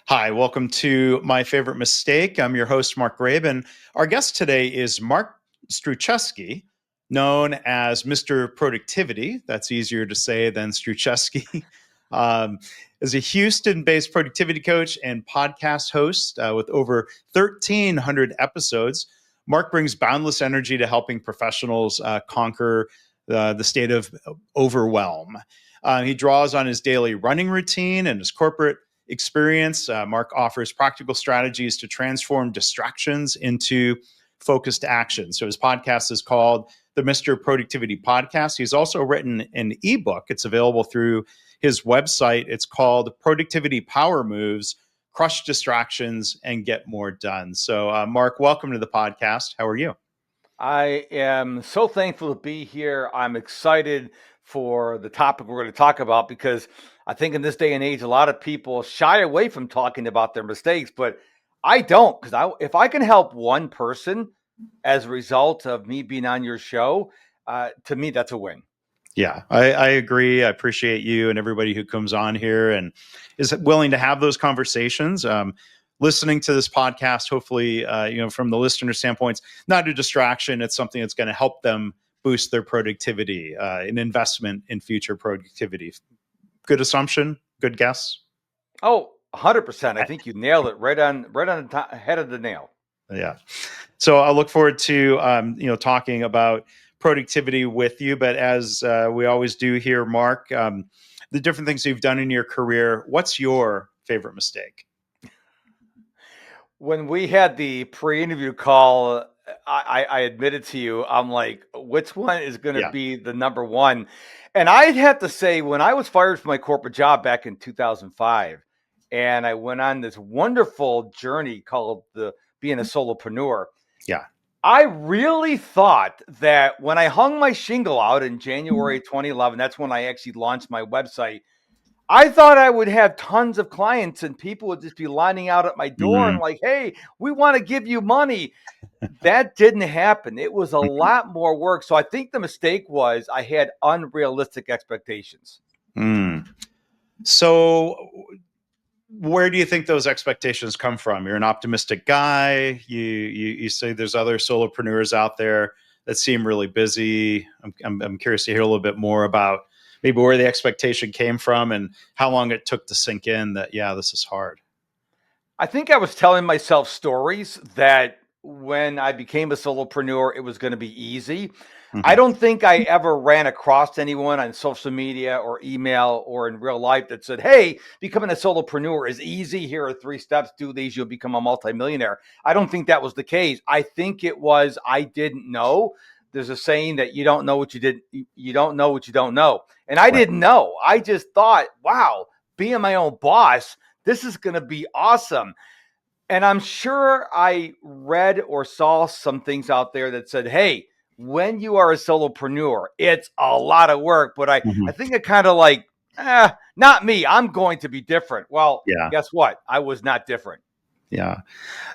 Hi, welcome to My Favorite Mistake. I'm your host, Mark Graben. Our guest today is Mark Struczewski, known as Mr. Productivity. That's easier to say than Struczewski. Is a Houston-based productivity coach and podcast host with over 1,300 episodes. Mark brings boundless energy to helping professionals conquer the state of overwhelm. He draws on his daily running routine and his corporate experience. Mark offers practical strategies to transform distractions into focused action. So his podcast is called the Mr. Productivity Podcast. He's also written an ebook. It's available through his website. It's called Productivity Power Moves, Crush Distractions, and Get More Done. So Mark, welcome to the podcast. How are you? I am so thankful to be here. I'm excited for the topic we're going to talk about because I think in this day and age, a lot of people shy away from talking about their mistakes, but I don't, because if I can help one person as a result of me being on your show, to me, that's a win. Yeah, I agree. I appreciate you and everybody who comes on here and is willing to have those conversations. Listening to this podcast, hopefully, from the listener standpoint, not a distraction. It's something that's going to help them boost their productivity, an investment in future productivity. Good assumption. Good guess. Oh, 100%. I think you nailed it right on the head of the nail. Yeah. So I look forward to talking about productivity with you. But as we always do here, Mark, the different things you've done in your career. What's your favorite mistake? When we had the pre-interview call, I admitted to you, I'm like, which one is going to Yeah. be the number one? And I'd have to say, when I was fired from my corporate job back in 2005, and I went on this wonderful journey called being a solopreneur. Yeah. I really thought that when I hung my shingle out in January 2011, that's when I actually launched my website. I thought I would have tons of clients and people would just be lining out at my door and Mhm. like, hey, we want to give you money. That didn't happen. It was a lot more work. So I think the mistake was I had unrealistic expectations. Mm. So where do you think those expectations come from? You're an optimistic guy. You say there's other solopreneurs out there that seem really busy. I'm curious to hear a little bit more about maybe where the expectation came from and how long it took to sink in that, yeah, this is hard. I think I was telling myself stories that when I became a solopreneur, it was going to be easy. I Mhm. don't think I ever ran across anyone on social media or email or in real life that said, hey, becoming a solopreneur is easy. Here are 3 steps. Do these, you'll become a multimillionaire. I don't think that was the case. I think it was I didn't know. There's a saying that you don't know what you don't know what you don't know. And I Right. didn't know. I just thought, wow, being my own boss, this is going to be awesome. And I'm sure I read or saw some things out there that said, hey, when you are a solopreneur, it's a lot of work. But I Mhm. think it kind of like, not me. I'm going to be different. Well, Yeah. guess what? I was not different. Yeah.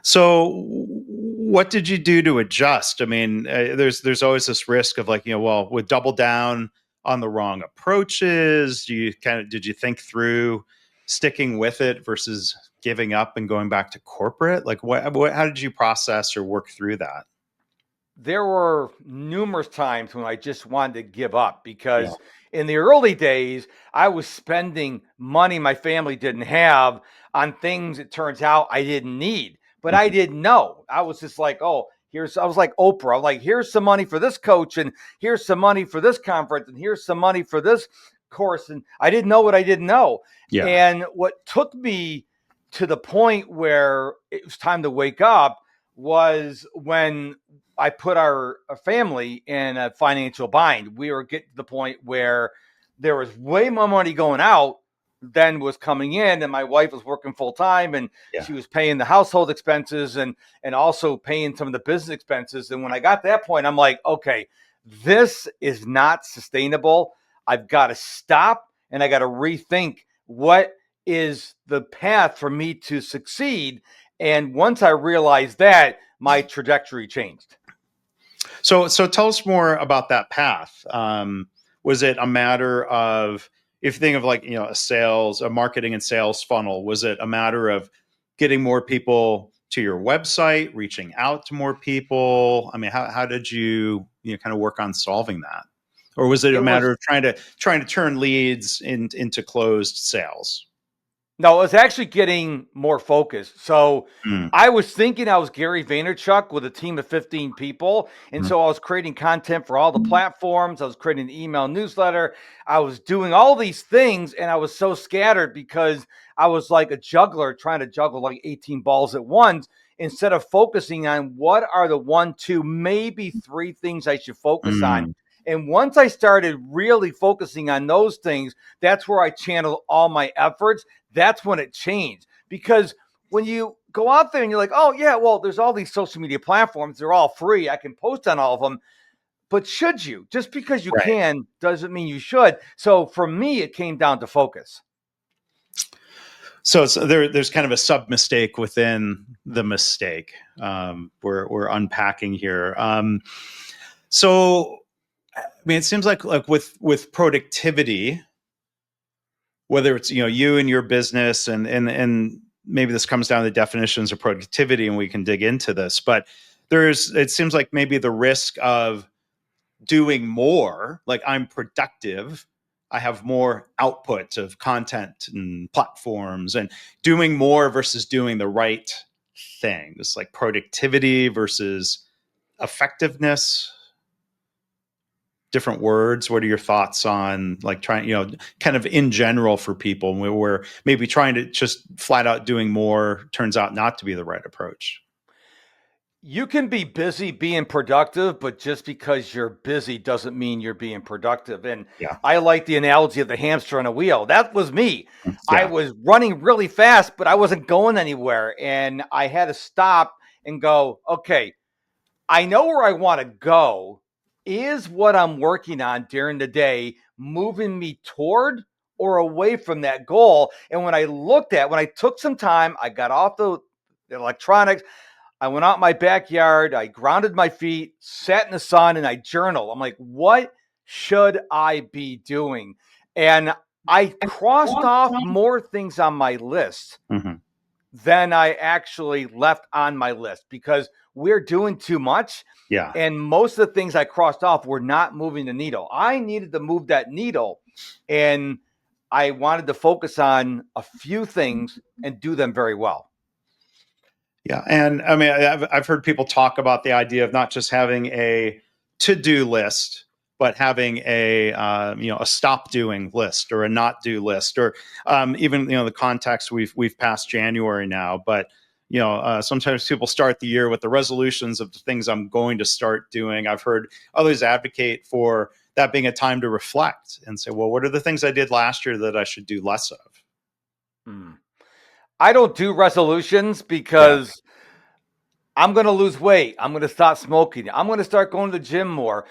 So what did you do to adjust? I mean, there's always this risk of like, well, would double down on the wrong approaches. Did you think through sticking with it versus giving up and going back to corporate? Like how did you process or work through that? There were numerous times when I just wanted to give up Yeah. because in the early days, I was spending money my family didn't have on things it turns out I didn't need, but I Mhm. didn't know. I was just like, oh, I was like Oprah. I'm like, here's some money for this coach, and here's some money for this conference, and here's some money for this course. And I didn't know what I didn't know. Yeah. And what took me to the point where it was time to wake up was when I put our family in a financial bind. We were getting to the point where there was way more money going out than was coming in, and my wife was working full time, and Yeah. she was paying the household expenses and also paying some of the business expenses. And when I got to that point, I'm like, okay, this is not sustainable. I've got to stop and I got to rethink what is the path for me to succeed. And once I realized that, my trajectory changed. So tell us more about that path. Was it a matter of if you think of like, a marketing and sales funnel, was it a matter of getting more people to your website, reaching out to more people? I mean, how did you kind of work on solving that? Or was it a It was matter of trying to turn leads into closed sales? No, it was actually getting more focused. So Mm, I was thinking I was Gary Vaynerchuk with a team of 15 people. And mm, so I was creating content for all the platforms. I was creating an email newsletter. I was doing all these things. And I was so scattered because I was like a juggler trying to juggle like 18 balls at once instead of focusing on what are the one, two, maybe three things I should focus on. mm, And once I started really focusing on those things, that's where I channeled all my efforts. That's when it changed. Because when you go out there and you're like, oh, yeah, well, there's all these social media platforms. They're all free. I can post on all of them. But should you? Just because you right. can doesn't mean you should. So for me, it came down to focus. So there's kind of a sub mistake within the mistake. We're unpacking here. So I mean, it seems like with productivity, whether it's you and your business, and maybe this comes down to the definitions of productivity, and we can dig into this. But it seems like maybe the risk of doing more, like I'm productive, I have more output of content and platforms, and doing more versus doing the right things, like productivity versus effectiveness. Different words. What are your thoughts on like trying, kind of in general for people where maybe trying to just flat out doing more turns out not to be the right approach? You can be busy being productive, but just because you're busy doesn't mean you're being productive. And Yeah. I like the analogy of the hamster on a wheel. That was me. I Yeah. was running really fast, but I wasn't going anywhere. And I had to stop and go, okay, I know where I want to go. Is what I'm working on during the day moving me toward or away from that goal? And when I took some time, I got off the electronics. I went out in my backyard, I grounded my feet, sat in the sun, and I journaled. I'm like, what should I be doing? And I crossed off more things on my list Hmm. than I actually left on my list because we're doing too much. Yeah. And most of the things I crossed off were not moving the needle. I needed to move that needle. And I wanted to focus on a few things and do them very well. Yeah, and I mean, I've heard people talk about the idea of not just having a to-do list, but having a stop doing list or a not do list, or even the context we've passed January now, but sometimes people start the year with the resolutions of the things I'm going to start doing. I've heard others advocate for that being a time to reflect and say, well, what are the things I did last year that I should do less of? Hmm. I don't do resolutions Yeah. because I'm going to lose weight. I'm going to stop smoking. I'm going to start going to the gym more.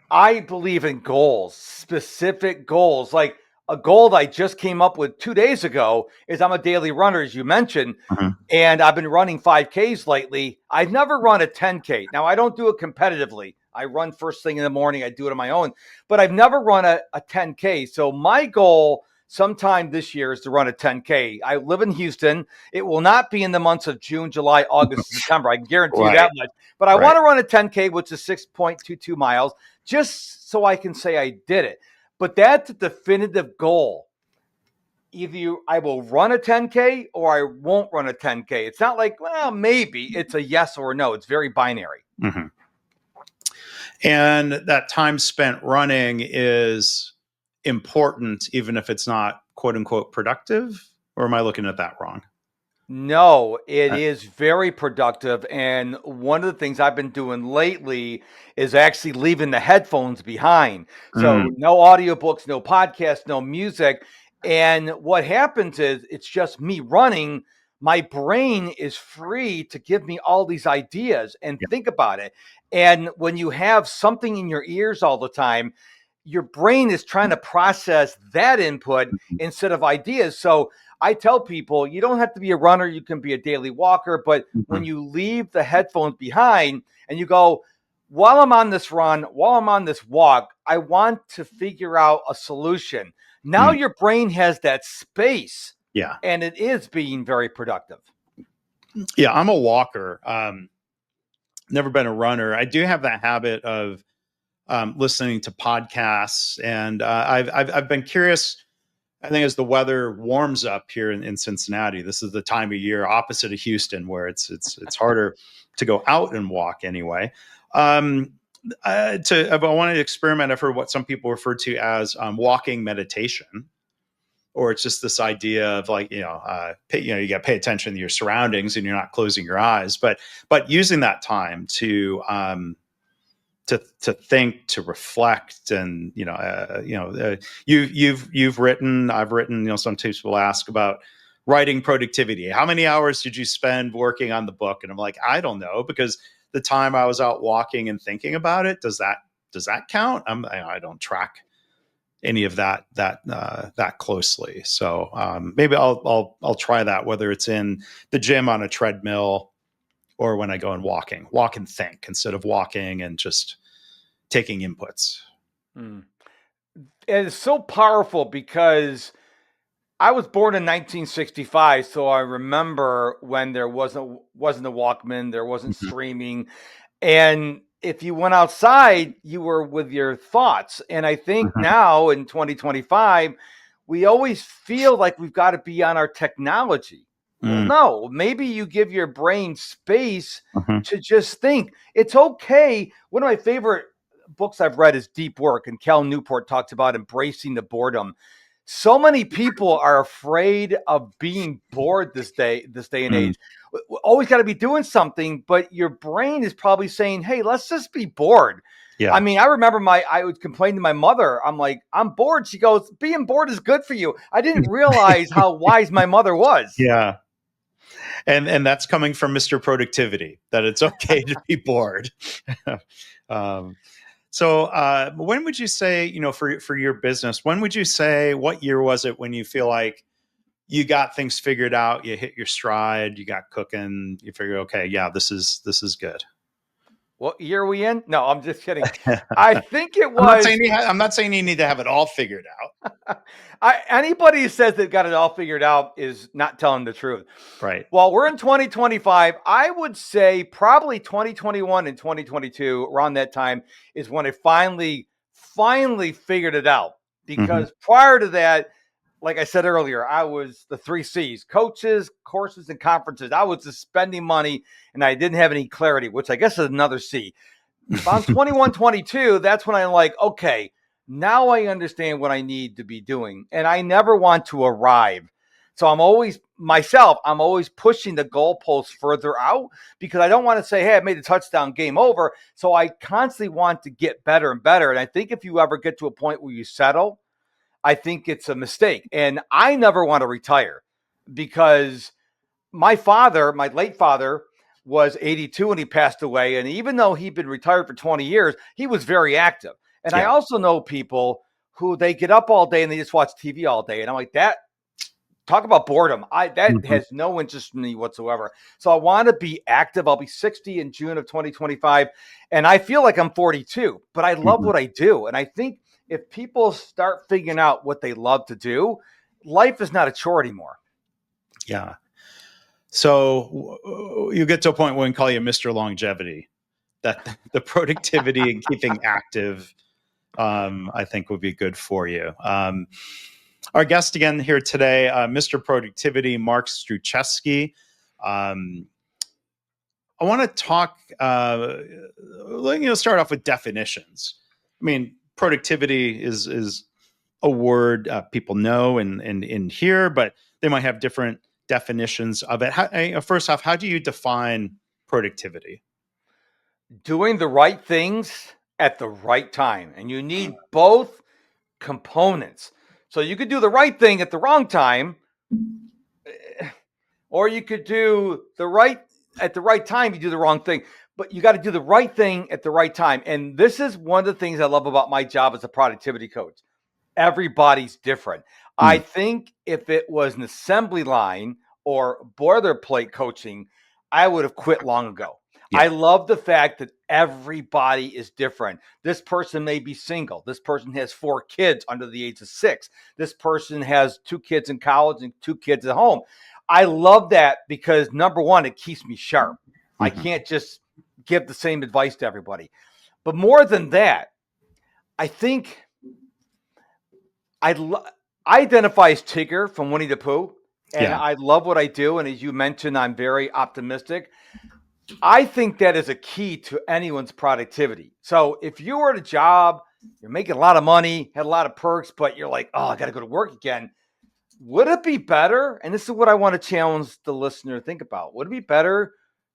I believe in goals, specific goals. Like a goal that I just came up with 2 days ago is I'm a daily runner, as you mentioned, Mhm. and I've been running 5Ks lately. I've never run a 10K. Now, I don't do it competitively. I run first thing in the morning. I do it on my own, but I've never run a 10K. So my goal sometime this year is to run a 10K. I live in Houston. It will not be in the months of June, July, August, September. I can guarantee you Right. that much. But I Right. want to run a 10K, which is 6.22 miles, just so I can say I did it. But that's a definitive goal. I will run a 10K or I won't run a 10K. It's not like, well, maybe. It's a yes or no. It's very binary. Mhm. And that time spent running is important, even if it's not quote unquote productive. Or am I looking at that wrong? No, it Uh, is very productive. And one of the things I've been doing lately is actually leaving the headphones behind. So mm, no audiobooks, no podcasts, no music. And what happens is it's just me running. My brain is free to give me all these ideas and yeah. think about it. And when you have something in your ears all the time, your brain is trying to process that input instead of ideas. So I tell people you don't have to be a runner, you can be a daily walker, but when Mhm. you leave the headphones behind and you go, while I'm on this run, while I'm on this walk, I want to figure out a solution. Now your brain has that space, Yeah. and it is being very productive. Yeah. I'm a walker. Never been a runner. I do have that habit of listening to podcasts, and I've been curious. I think as the weather warms up here in Cincinnati, this is the time of year opposite of Houston where it's harder to go out and walk anyway. I wanted to experiment. I've heard what some people refer to as walking meditation, or it's just this idea of like, you got to pay attention to your surroundings and you're not closing your eyes, but using that time to think, to reflect, and you've written, I've written. Sometimes people ask about writing productivity. How many hours did you spend working on the book? And I'm like, I don't know, because the time I was out walking and thinking about it, does that count? I don't track any of that closely. So maybe I'll try that, whether it's in the gym on a treadmill or when I go and walk and think instead of walking and just taking inputs. And it's so powerful because I was born in 1965, so I remember when there wasn't a Walkman, there wasn't streaming, and if you went outside, you were with your thoughts. And I think now in 2025, we always feel like we've got to be on our technology. Well, no, maybe you give your brain space to just think. It's okay. One of my favorite books I've read is Deep Work, and Cal Newport talks about embracing the boredom. So many people are afraid of being bored this day and age. We always got to be doing something, but your brain is probably saying, hey, let's just be bored. Yeah. I mean, I remember I would complain to my mother. I'm like, I'm bored. She goes, being bored is good for you. I didn't realize how wise my mother was. Yeah. And that's coming from Mr. Productivity, that it's okay to be bored. So when would you say, for your business, when would you say, what year was it when you feel like you got things figured out, you hit your stride, you got cooking, you figure, okay, yeah, this is good? What year are we in? No, I'm just kidding. I think it was. I'm not saying you need to have it all figured out. Anybody who says they've got it all figured out is not telling the truth. Right. Well, we're in 2025. I would say probably 2021 and 2022, around that time, is when I finally figured it out. Because prior to that, like I said earlier, I was the 3 C's: coaches, courses, and conferences. I was just spending money and I didn't have any clarity, which I guess is another C. About 21, 22, that's when I'm like, okay, now I understand what I need to be doing. And I never want to arrive. So I'm always pushing the goalposts further out, because I don't want to say, hey, I made a touchdown, game over. So I constantly want to get better and better. And I think if you ever get to a point where you settle, I think it's a mistake. And I never want to retire, because my late father, was 82 when he passed away. And even though he'd been retired for 20 years, he was very active. And I also know people who they get up all day and they just watch TV all day. And I'm like, that, talk about boredom. That has no interest in me whatsoever. So I want to be active. I'll be 60 in June of 2025. And I feel like I'm 42, but I love what I do. And I think if people start figuring out what they love to do, life is not a chore anymore. Yeah. So you get to a point where we can call you Mr. Longevity, that the productivity and keeping active, I think would be good for you. Our guest again here today, Mr. Productivity, Mark Struczewski. I want to talk, start off with definitions. I mean, productivity is a word people know and hear, but they might have different definitions of it. First off, how do you define productivity? Doing the right things at the right time. And you need both components. So you could do the right thing at the wrong time, or you could do at the right time, you do the wrong thing. But you got to do the right thing at the right time. And this is one of the things I love about my job as a productivity coach. Everybody's different. I think if it was an assembly line or boilerplate coaching, I would have quit long ago. Yeah. I love the fact that everybody is different. This person may be single. This person has 4 kids under the age of 6. This person has 2 kids in college and 2 kids at home. I love that because, number one, it keeps me sharp. I can't just give the same advice to everybody. But more than that, I think I identify as Tigger from Winnie the Pooh, and Yeah. I love what I do. And as you mentioned, I'm very optimistic. I think that is a key to anyone's productivity. So if you were at a job, you're making a lot of money, had a lot of perks, but you're like, oh, I got to go to work again. Would it be better? And this is what I want to challenge the listener to think about. Would it be better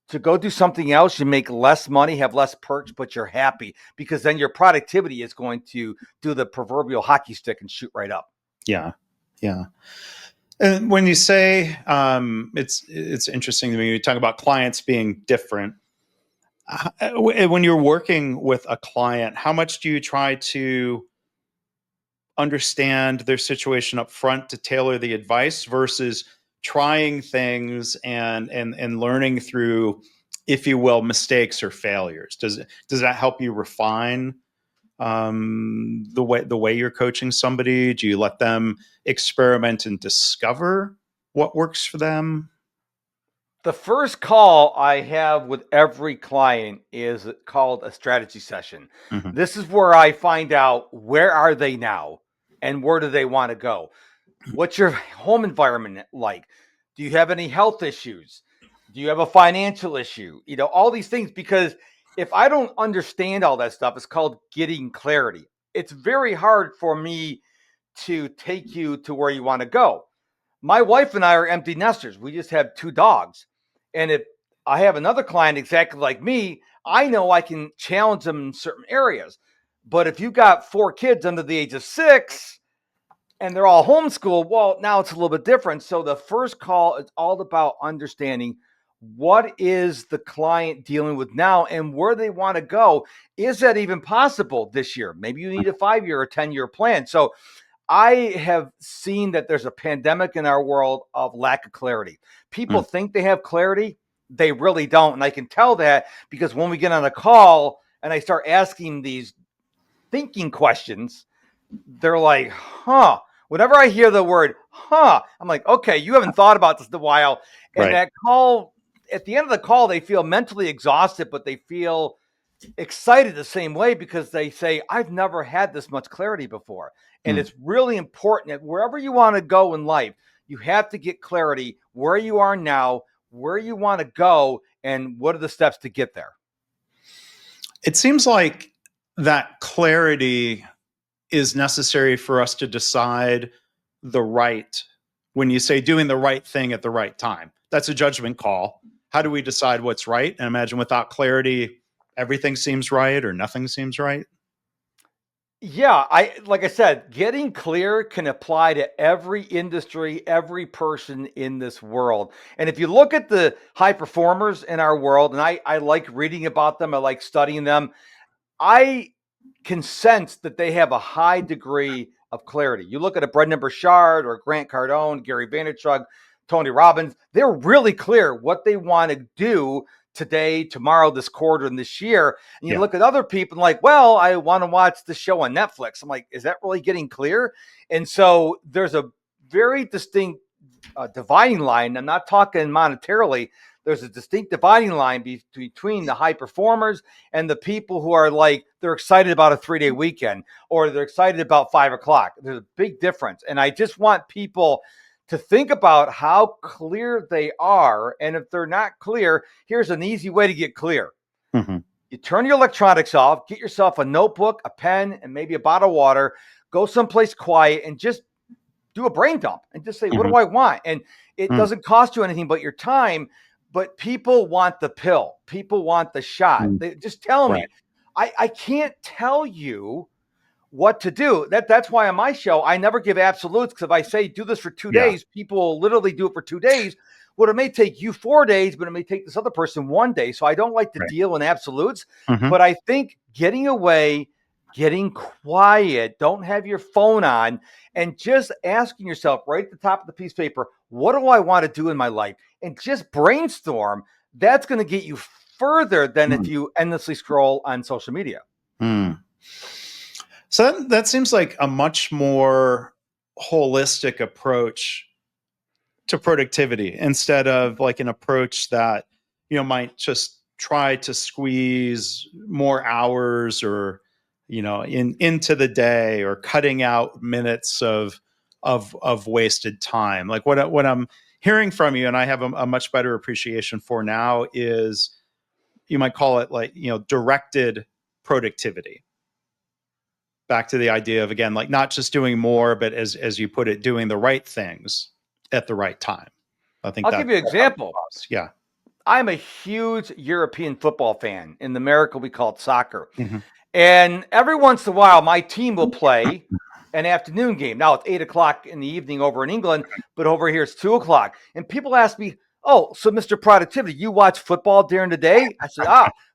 to go do something else? You make less money, have less perks, but you're happy because then your productivity is going to do the proverbial hockey stick and shoot right up. Yeah. Yeah. And when you say it's interesting to me, you talk about clients being different. When you're working with a client, how much do you try to understand their situation up front to tailor the advice versus trying things and learning through, if you will, mistakes or failures? Does that help you refine the way you're coaching somebody? Do you let them experiment and discover what works for them? The first call I have with every client is called a strategy session. Mm-hmm. This is where I find out where are they now and where do they want to go? What's your home environment like? Do you have any health issues? Do you have a financial issue? All these things, because if I don't understand all that stuff, it's called getting clarity. It's very hard for me to take you to where you want to go. My wife and I are empty nesters. We just have 2 dogs. And if I have another client exactly like me, I know I can challenge them in certain areas. But if you've got 4 kids under the age of 6 and they're all homeschooled, well, now it's a little bit different. So the first call is all about understanding what is the client dealing with now and where they want to go. Is that even possible this year? Maybe you need a 5-year or 10-year plan. So I have seen that there's a pandemic in our world of lack of clarity. People think they have clarity. They really don't. And I can tell that because when we get on a call and I start asking these thinking questions, they're like, huh. Whenever I hear the word, huh, I'm like, okay, you haven't thought about this in a while. And Right. that call, at the end of the call, they feel mentally exhausted, but they feel excited the same way because they say, I've never had this much clarity before. And it's really important that wherever you want to go in life, you have to get clarity where you are now, where you want to go, and what are the steps to get there. It seems like that clarity is necessary for us to decide when you say doing the right thing at the right time. That's a judgment call. How do we decide what's right? And imagine without clarity, everything seems right or nothing seems right. Yeah, like I said, getting clear can apply to every industry, every person in this world. And if you look at the high performers in our world, and I like reading about them, I like studying them, I can sense that they have a high degree of clarity. You look at a Brendan Burchard or Grant Cardone, Gary Vaynerchuk, Tony Robbins, they're really clear what they want to do today, tomorrow, this quarter, and this year. And you look at other people and like, well, I want to watch the show on Netflix. I'm like, is that really getting clear? And so there's a very distinct dividing line. I'm not talking monetarily. There's a distinct dividing line between the high performers and the people who are like, they're excited about a 3-day weekend or they're excited about 5 o'clock. There's a big difference. And I just want people to think about how clear they are. And if they're not clear, here's an easy way to get clear. You turn your electronics off, get yourself a notebook, a pen, and maybe a bottle of water, go someplace quiet and just do a brain dump and just say, what do I want? And it doesn't cost you anything but your time. But people want the pill. People want the shot. They just tell me. I can't tell you what to do. That's why on my show, I never give absolutes, because if I say do this for 2 days, people will literally do it for 2 days. Well, it may take you 4 days, but it may take this other person 1 day. So I don't like to deal in absolutes. But I think getting away, getting quiet, don't have your phone on, and just asking yourself right at the top of the piece of paper, what do I want to do in my life? And just brainstorm. That's going to get you further than if you endlessly scroll on social media. So that seems like a much more holistic approach to productivity instead of like an approach that, might just try to squeeze more hours or, into the day, or cutting out minutes of wasted time. Like what I'm hearing from you, and I have a much better appreciation for now, is you might call it like, directed productivity. Back to the idea of, again, like not just doing more, but as you put it, doing the right things at the right time. I think I'll give you an example. Yeah. I'm a huge European football fan. In America, we call it soccer. Mm-hmm. And every once in a while, my team will play an afternoon game. Now it's 8:00 in the evening over in England, but over here it's 2:00. And people ask me, "Oh, so Mr. Productivity, you watch football during the day?" I said,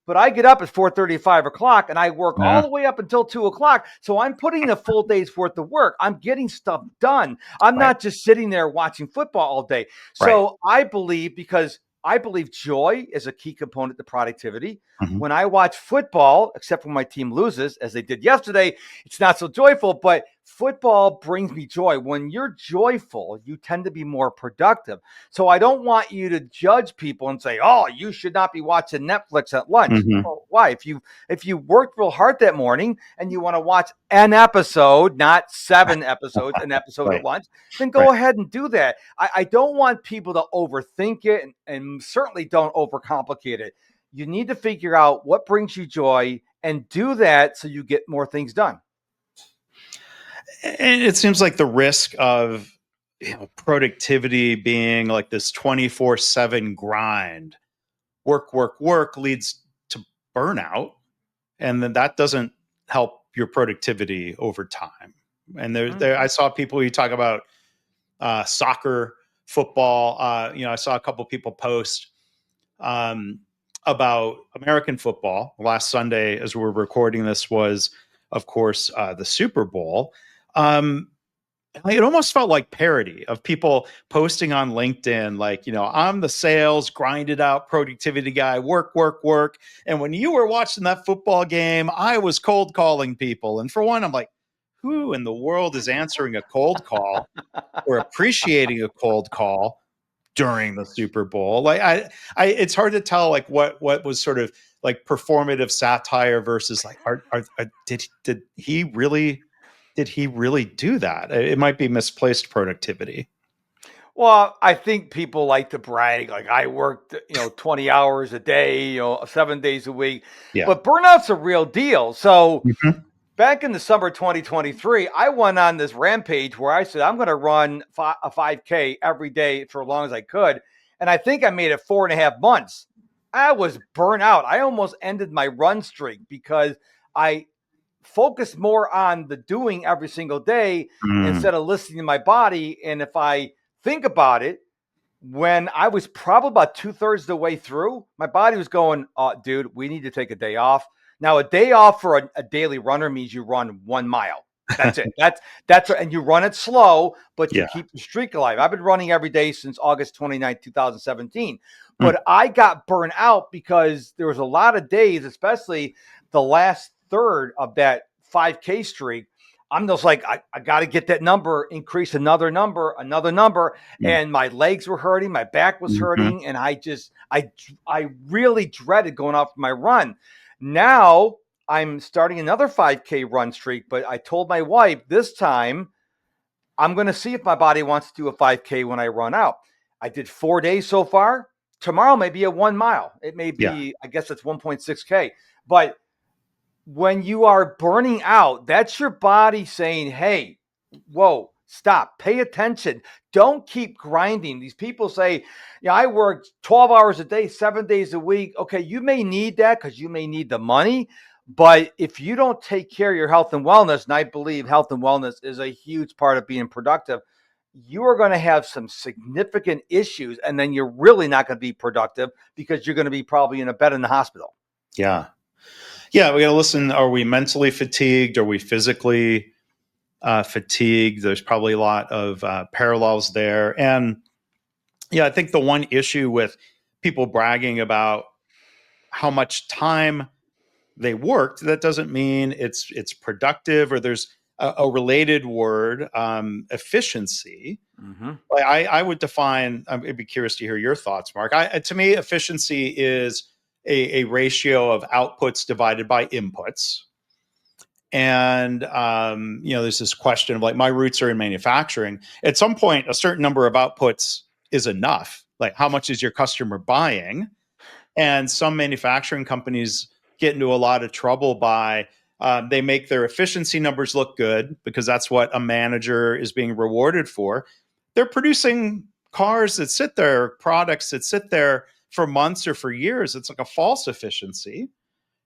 but I get up at 4:30, 5:00, and I work all the way up until 2:00. So I'm putting in a full day's worth of work. I'm getting stuff done. I'm not just sitting there watching football all day. So I believe joy is a key component to productivity. Mm-hmm. When I watch football, except when my team loses, as they did yesterday, it's not so joyful, but football brings me joy. When you're joyful, you tend to be more productive. So I don't want you to judge people and say, "Oh, you should not be watching Netflix at lunch." Mm-hmm. Well, why? If you worked real hard that morning and you want to watch an episode, not 7 episodes, an episode at lunch, then go ahead and do that. I don't want people to overthink it, and certainly don't overcomplicate it. You need to figure out what brings you joy and do that so you get more things done. And it seems like the risk of productivity being like this 24/7 grind, work leads to burnout, and then that doesn't help your productivity over time. And there I saw people, you talk about soccer, football. I saw a couple people post about American football. Last Sunday, as we're recording this, was, of course, the Super Bowl. It almost felt like parody of people posting on LinkedIn, like, I'm the sales, grinded out productivity guy, work. And when you were watching that football game, I was cold calling people. And for one, I'm like, who in the world is answering a cold call or appreciating a cold call during the Super Bowl? Like, it's hard to tell, like, what was sort of like performative satire versus like, did he really do that? It might be misplaced productivity. Well, I think people like to brag, like I worked, 20 hours a day, 7 days a week. Yeah. But burnout's a real deal. So Mm-hmm. back in the summer 2023, I went on this rampage where I said I'm going to run a 5K every day for as long as I could. And I think I made it 4.5 months. I was burnt out. I almost ended my run streak because I focused more on the doing every single day instead of listening to my body. And if I think about it, when I was probably about 2/3 of the way through, my body was going, dude, we need to take a day off. Now, a day off for a daily runner means you run 1 mile. That's it. That's and you run it slow, but you keep the streak alive. I've been running every day since August 29th, 2017. But I got burnt out because there was a lot of days, especially the last third of that 5K streak. I'm just like, I got to get that number, increase another number. And my legs were hurting. My back was hurting. And I really dreaded going off my run. Now I'm starting another 5K run streak, but I told my wife this time I'm going to see if my body wants to do a 5K when I run out. I did 4 days so far. Tomorrow may be a 1 mile. It may be, I guess it's 1.6K. But when you are burning out, that's your body saying, hey, whoa, stop, pay attention. Don't keep grinding. These people say, I work 12 hours a day, 7 days a week. Okay, you may need that because you may need the money. But if you don't take care of your health and wellness, and I believe health and wellness is a huge part of being productive, you are going to have some significant issues. And then you're really not going to be productive because you're going to be probably in a bed in the hospital. Yeah. Yeah, we got to listen. Are we mentally fatigued? Are we physically fatigued? There's probably a lot of parallels there. And I think the one issue with people bragging about how much time they worked, that doesn't mean it's productive, or there's a related word, efficiency. Mm-hmm. Like I would define, I'd be curious to hear your thoughts, Mark. To me, efficiency is a ratio of outputs divided by inputs. And, there's this question of like, my roots are in manufacturing. At some point, a certain number of outputs is enough. Like, how much is your customer buying? And some manufacturing companies get into a lot of trouble by they make their efficiency numbers look good because that's what a manager is being rewarded for. They're producing cars that sit there, products that sit there for months or for years. It's like a false efficiency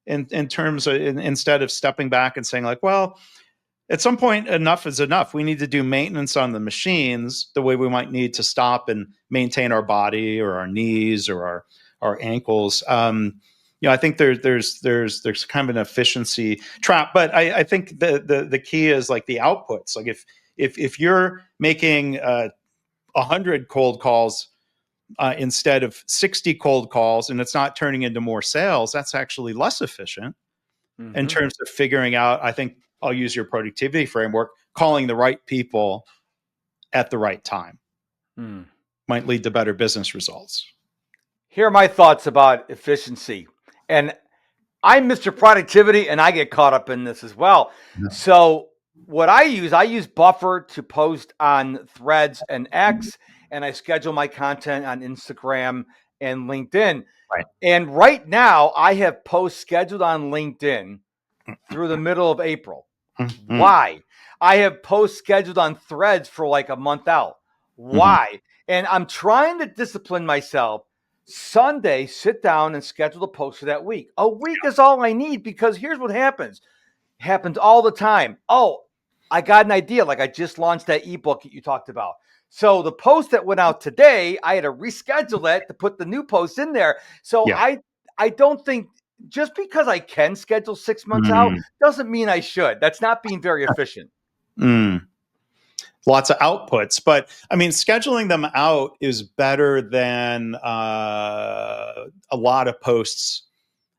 in terms of, instead of stepping back and saying like, well, at some point, enough is enough. We need to do maintenance on the machines the way we might need to stop and maintain our body or our knees or our ankles. I think there's kind of an efficiency trap, but I think the key is like the outputs. Like if you're making 100 cold calls instead of 60 cold calls, and it's not turning into more sales, that's actually less efficient in terms of figuring out, I think I'll use your productivity framework, calling the right people at the right time might lead to better business results. Here are my thoughts about efficiency. And I'm Mr. Productivity, and I get caught up in this as well. Yeah. So what I use Buffer to post on Threads and X, and I schedule my content on Instagram and LinkedIn. Right. And right now, I have posts scheduled on LinkedIn through the middle of April. Why? I have posts scheduled on Threads for like a month out. Why? And I'm trying to discipline myself. Sunday, sit down and schedule the post for that week. A week is all I need, because here's what happens. It happens all the time. Oh, I got an idea. Like, I just launched that ebook that you talked about. So the post that went out today, I had to reschedule it to put the new post in there. So yeah. I don't think just because I can schedule 6 months out doesn't mean I should. That's not being very efficient. Lots of outputs, but I mean, scheduling them out is better than a lot of posts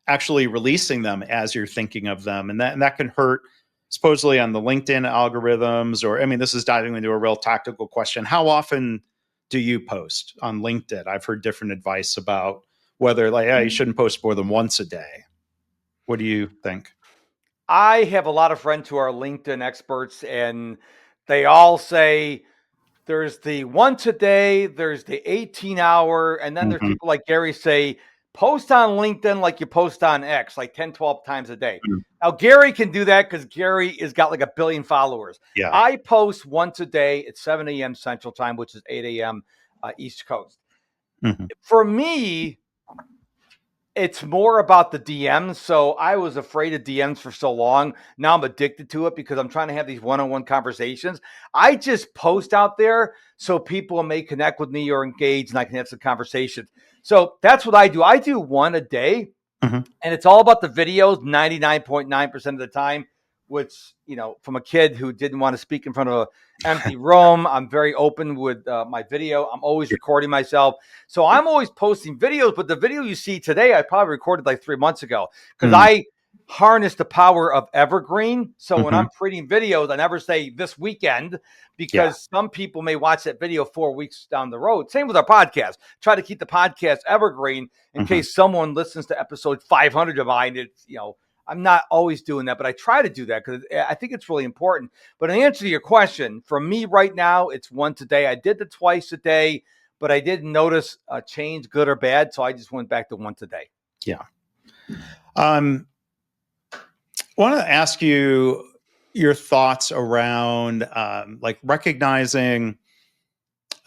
actually releasing them as you're thinking of them. And that can hurt supposedly on the LinkedIn algorithms, or, I mean, this is diving into a real tactical question. How often do you post on LinkedIn? I've heard different advice about whether like, you shouldn't post more than once a day. What do you think? I have a lot of friends who are LinkedIn experts, and they all say there's the once a day, there's the 18-hour, and then there's people like Gary say, post on LinkedIn like you post on X, like 10, 12 times a day. Now, Gary can do that because Gary has got like 1 billion followers. Yeah. I post once a day at 7 a.m. Central Time, which is 8 a.m. East Coast. For me, it's more about the DMs. So I was afraid of DMs for so long. Now I'm addicted to it because I'm trying to have these one-on-one conversations. I just post out there so people may connect with me or engage, and I can have some conversations. So that's what I do. I do one a day, and it's all about the videos 99.9% of the time, which, from a kid who didn't want to speak in front of an empty room, I'm very open with my video. I'm always recording myself. So I'm always posting videos, but the video you see today, I probably recorded like 3 months ago, because I harness the power of evergreen. So when I'm creating videos, I never say this weekend, because some people may watch that video 4 weeks down the road. Same with our podcast. Try to keep the podcast evergreen in case someone listens to episode 500 of mine. It's, I'm not always doing that, but I try to do that because I think it's really important. But in answer to your question, for me right now, it's once a day. I did the twice a day, but I didn't notice a change, good or bad. So I just went back to once a day. Yeah. I want to ask you your thoughts around like recognizing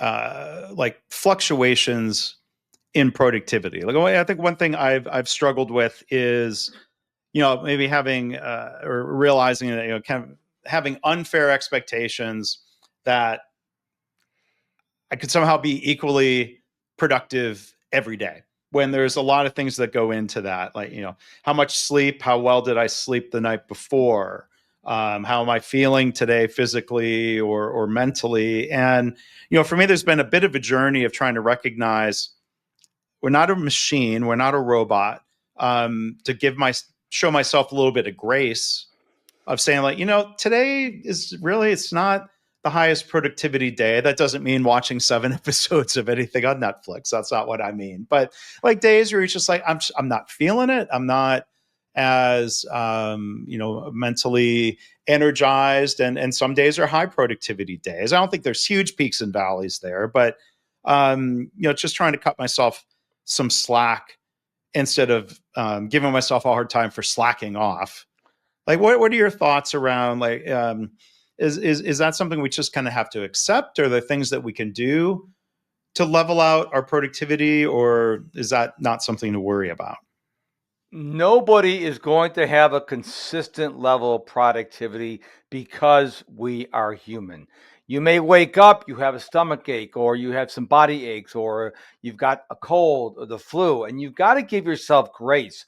like fluctuations in productivity. Like, I think one thing I've struggled with is, maybe having or realizing that, kind of having unfair expectations that I could somehow be equally productive every day, when there's a lot of things that go into that. Like, how much sleep, how well did I sleep the night before? How am I feeling today physically or mentally? And, for me, there's been a bit of a journey of trying to recognize we're not a machine, we're not a robot. to show myself a little bit of grace of saying like, today is really, it's not the highest productivity day. That doesn't mean watching 7 episodes of anything on Netflix. That's not what I mean. But like days where it's just like, I'm not feeling it. I'm not as, mentally energized. And some days are high productivity days. I don't think there's huge peaks and valleys there, but, just trying to cut myself some slack instead of giving myself a hard time for slacking off. Like, what are your thoughts around like, is that something we just kind of have to accept? Are there things that we can do to level out our productivity, or is that not something to worry about? Nobody is going to have a consistent level of productivity because we are human. You may wake up, you have a stomach ache, or you have some body aches, or you've got a cold or the flu, and you've got to give yourself grace.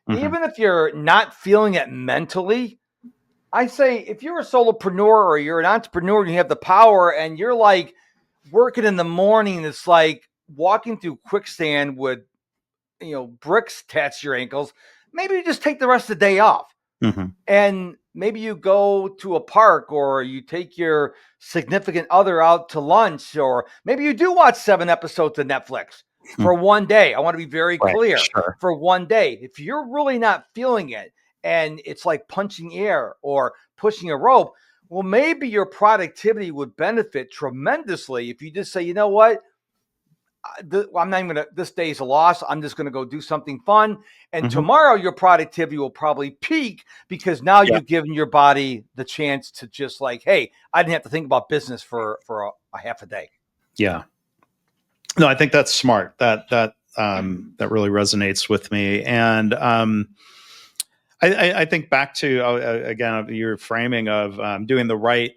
Mm-hmm. Even if you're not feeling it mentally, I say if you're a solopreneur or you're an entrepreneur and you have the power and you're like working in the morning, it's like walking through quicksand with bricks attached to your ankles. Maybe you just take the rest of the day off. Mm-hmm. And maybe you go to a park or you take your significant other out to lunch, or maybe you do watch 7 episodes of Netflix for one day. I want to be very Right. clear. Sure. For one day. If you're really not feeling it and it's like punching air or pushing a rope, well, maybe your productivity would benefit tremendously if you just say, you know what? I'm not even gonna. This day's a loss. I'm just gonna go do something fun, and Mm-hmm. tomorrow your productivity will probably peak because now Yeah. you've given your body the chance to just like, hey, I didn't have to think about business for a half a day. Yeah. No, I think that's smart. That really resonates with me. And I think back to again your framing of doing the right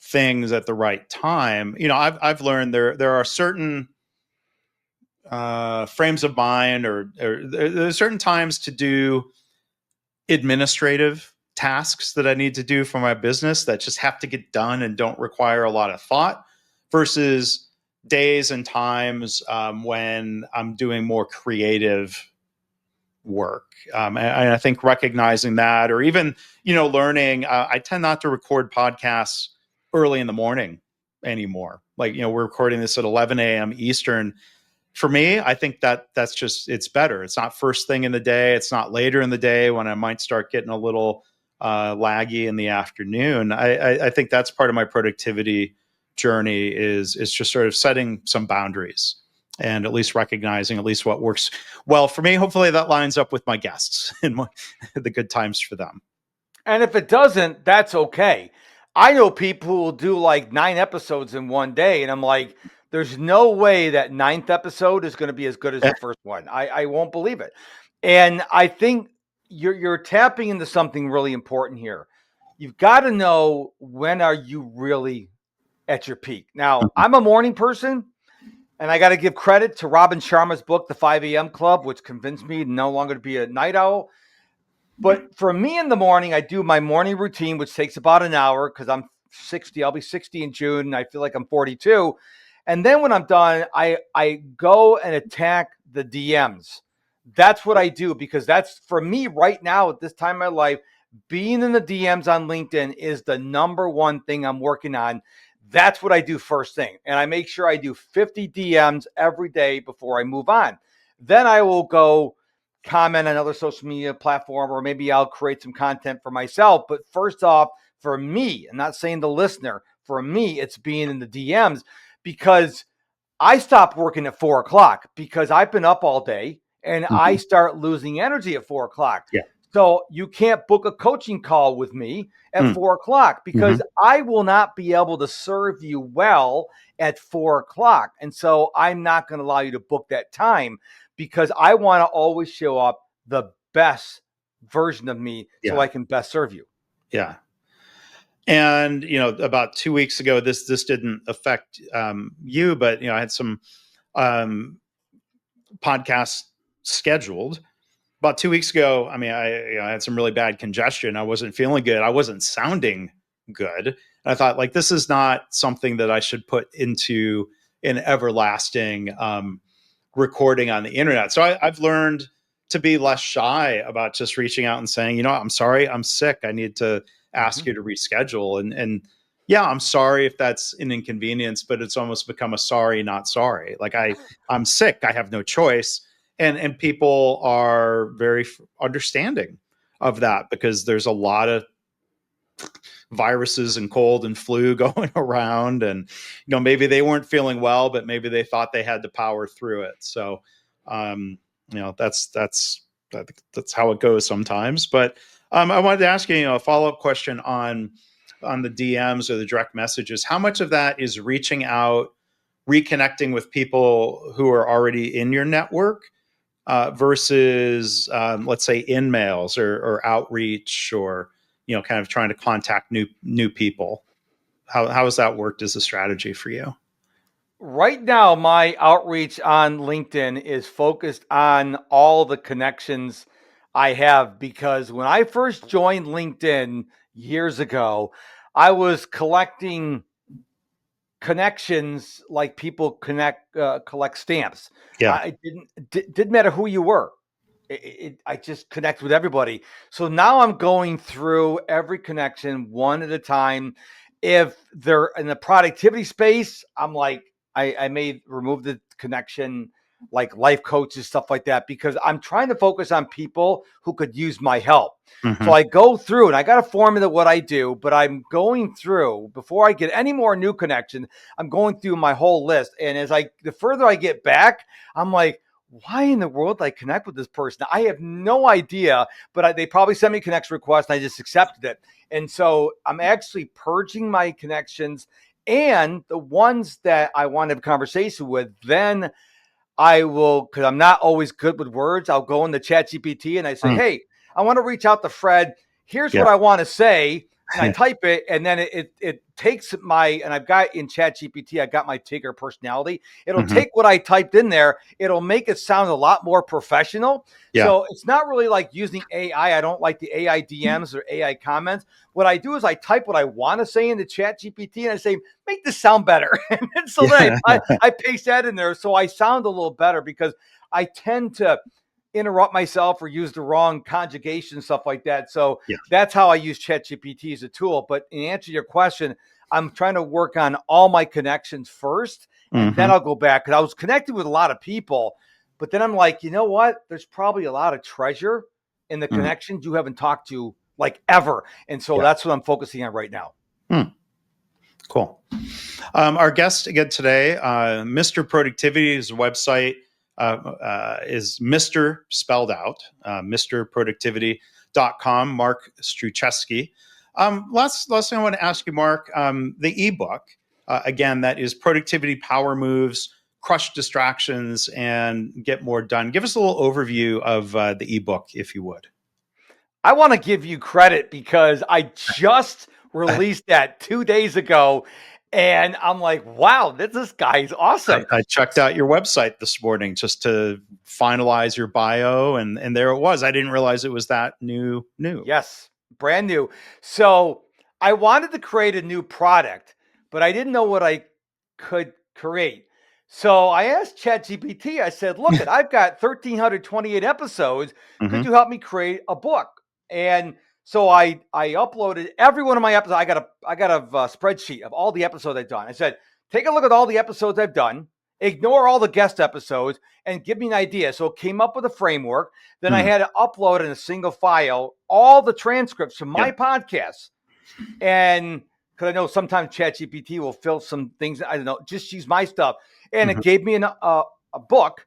things at the right time. I've learned there are certain frames of mind, or there's certain times to do administrative tasks that I need to do for my business that just have to get done and don't require a lot of thought, versus days and times when I'm doing more creative work. And I think recognizing that, or even, learning, I tend not to record podcasts early in the morning anymore. Like, we're recording this at 11 a.m. Eastern. For me, I think that's just, it's better. It's not first thing in the day. It's not later in the day when I might start getting a little laggy in the afternoon. I think that's part of my productivity journey is just sort of setting some boundaries and at least recognizing at least what works well for me. Hopefully that lines up with my guests and the good times for them. And if it doesn't, that's okay. I know people who will do like 9 episodes in one day, and I'm like, there's no way that 9th episode is going to be as good as the first one. I won't believe it. And I think you're tapping into something really important here. You've got to know, when are you really at your peak? Now, I'm a morning person, and I got to give credit to Robin Sharma's book, The 5 a.m. Club, which convinced me no longer to be a night owl. But for me in the morning, I do my morning routine, which takes about an hour because I'm 60. I'll be 60 in June, and I feel like I'm 42. And then when I'm done, I go and attack the DMs. That's what I do, because that's, for me right now at this time in my life, being in the DMs on LinkedIn is the number one thing I'm working on. That's what I do first thing. And I make sure I do 50 DMs every day before I move on. Then I will go comment on another social media platform, or maybe I'll create some content for myself. But first off, for me, I'm not saying the listener, for me, it's being in the DMs, because I stopped working at 4 o'clock because I've been up all day, and I start losing energy at 4 o'clock. Yeah. So you can't book a coaching call with me at 4 o'clock because I will not be able to serve you well at 4 o'clock. And so I'm not going to allow you to book that time, because I want to always show up the best version of me so I can best serve you. Yeah. And, about 2 weeks ago, this didn't affect you, but, I had some podcasts scheduled. About 2 weeks ago, I mean, I had some really bad congestion. I wasn't feeling good. I wasn't sounding good. And I thought, like, this is not something that I should put into an everlasting recording on the internet. So I've learned to be less shy about just reaching out and saying, I'm sorry, I'm sick. I need to ask you to reschedule. And yeah, I'm sorry if that's an inconvenience, but it's almost become a sorry, not sorry. Like I'm sick. I have no choice. And people are very understanding of that because there's a lot of viruses and cold and flu going around, and maybe they weren't feeling well, but maybe they thought they had to power through it. So that's how it goes sometimes. But I wanted to ask you, a follow-up question on the DMs or the direct messages. How much of that is reaching out, reconnecting with people who are already in your network versus let's say in mails or outreach, or kind of trying to contact new people? How has that worked as a strategy for you? Right now, my outreach on LinkedIn is focused on all the connections I have, because when I first joined LinkedIn years ago, I was collecting connections like people collect stamps. Yeah. I didn't matter who you were. I just connect with everybody. So now I'm going through every connection one at a time. If they're in the productivity space, I'm like, I may remove the connection, like life coaches, stuff like that, because I'm trying to focus on people who could use my help. So I go through, and I got a formula what I do, but I'm going through before I get any more new connection. I'm going through my whole list. And the further I get back, I'm like, why in the world did I connect with this person? I have no idea, but they probably sent me a connection request and I just accepted it. And so I'm actually purging my connections, and the ones that I want to have a conversation with, then I will, because I'm not always good with words, I'll go into ChatGPT and I say, hey, I want to reach out to Fred. Here's what I want to say. And I type it, and then it takes and I've got in ChatGPT, I've got my Tigger personality. It'll take what I typed in there. It'll make it sound a lot more professional. Yeah. So it's not really like using AI. I don't like the AI DMs or AI comments. What I do is I type what I want to say into ChatGPT, and I say, make this sound better. And so then I paste that in there, so I sound a little better, because I tend to interrupt myself or use the wrong conjugation, stuff like that. So that's how I use ChatGPT as a tool. But in answer to your question, I'm trying to work on all my connections first, and then I'll go back, because I was connected with a lot of people. But then I'm like, you know what? There's probably a lot of treasure in the connections you haven't talked to like ever. And so that's what I'm focusing on right now. Cool. Our guest again today, Mr. Productivity, his website is Mr. spelled out, MrProductivity.com, Mark Struczewski. Last thing I want to ask you, Mark, the ebook, again, that is Productivity Power Moves, Crush Distractions, and Get More Done. Give us a little overview of the ebook, if you would. I want to give you credit, because I just released that 2 days ago. And I'm like, wow, this guy's awesome. I checked out your website this morning just to finalize your bio, and there it was. I didn't realize it was that new. Yes, brand new. So I wanted to create a new product, but I didn't know what I could create. So I asked ChatGPT, I said, look, I've got 1,328 episodes. Could you help me create a book? And so I uploaded every one of my episodes. I got a spreadsheet of all the episodes I've done. I said, take a look at all the episodes I've done, ignore all the guest episodes, and give me an idea. So it came up with a framework. Then I had to upload in a single file all the transcripts from my podcasts. And because I know sometimes ChatGPT will fill some things, I don't know, just use my stuff. And it gave me a book.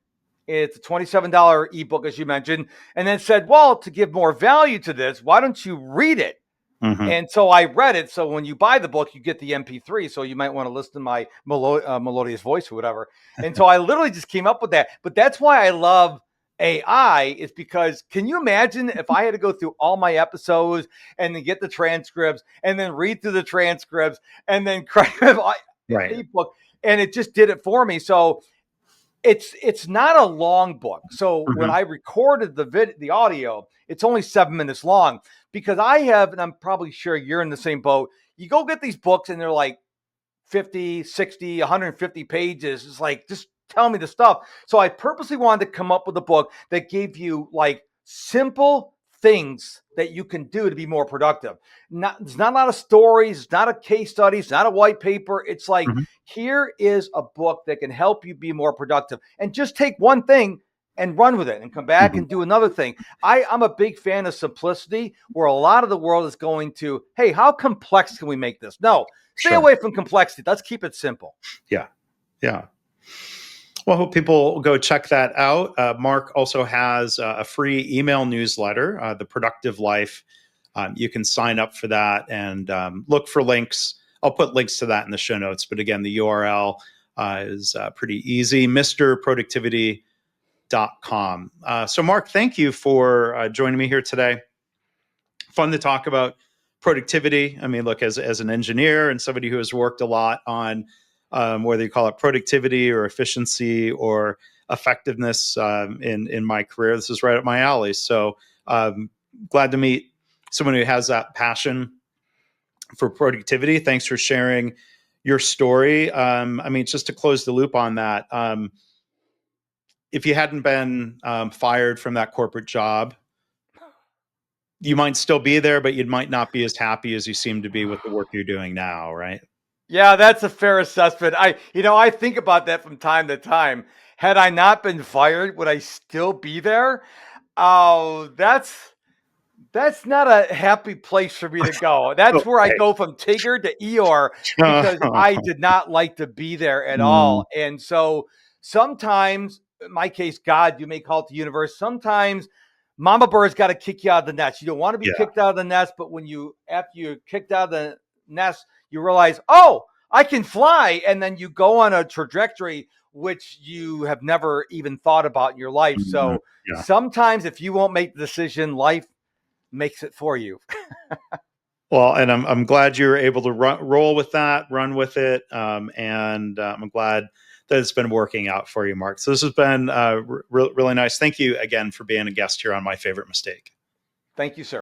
It's a $27 ebook, as you mentioned, and then said, well, to give more value to this, why don't you read it? And so I read it. So when you buy the book, you get the MP3. So you might want to listen to my melodious voice or whatever. And so I literally just came up with that. But that's why I love AI, is because, can you imagine if I had to go through all my episodes and then get the transcripts and then read through the transcripts and then create an ebook, and it just did it for me. So it's not a long book. So when I recorded the audio, it's only 7 minutes long, because I have, and I'm probably sure you're in the same boat, you go get these books and they're like 50, 60, 150 pages. It's like, just telling me the stuff. So I purposely wanted to come up with a book that gave you like simple things that you can do to be more productive. There's not a lot of stories, it's not a case study, it's not a white paper. It's like, Mhm. here is a book that can help you be more productive, and just take one thing and run with it and come back Mhm. and do another thing. I'm a big fan of simplicity, where a lot of the world is going to, hey, how complex can we make this? No, stay Sure. away from complexity. Let's keep it simple. Yeah. Yeah. Well, I hope people go check that out. Mark also has a free email newsletter, The Productive Life. You can sign up for that and look for links. I'll put links to that in the show notes. But again, the URL is pretty easy, mrproductivity.com. So, Mark, thank you for joining me here today. Fun to talk about productivity. I mean, look, as an engineer and somebody who has worked a lot on whether you call it productivity or efficiency or effectiveness in my career, this is right up my alley. So glad to meet someone who has that passion for productivity. Thanks for sharing your story. I mean, just to close the loop on that, if you hadn't been fired from that corporate job, you might still be there, but you might not be as happy as you seem to be with the work you're doing now, right? Yeah, that's a fair assessment. I think about that from time to time. Had I not been fired, would I still be there? Oh, that's not a happy place for me to go. That's where I Okay. go from Tigger to Eeyore, because I did not like to be there at Mm, all. And so sometimes, in my case, God, you may call it the universe. Sometimes Mama Bird's got to kick you out of the nest. You don't want to be yeah. kicked out of the nest, but after you're kicked out of the nest, you realize, oh, I can fly. And then you go on a trajectory which you have never even thought about in your life. Mhm. So Yeah. sometimes if you won't make the decision, life makes it for you. Well, and I'm glad you're able to roll with that, run with it, and I'm glad that it's been working out for you, Mark. So this has been really nice. Thank you again for being a guest here on My Favorite Mistake. Thank you, sir.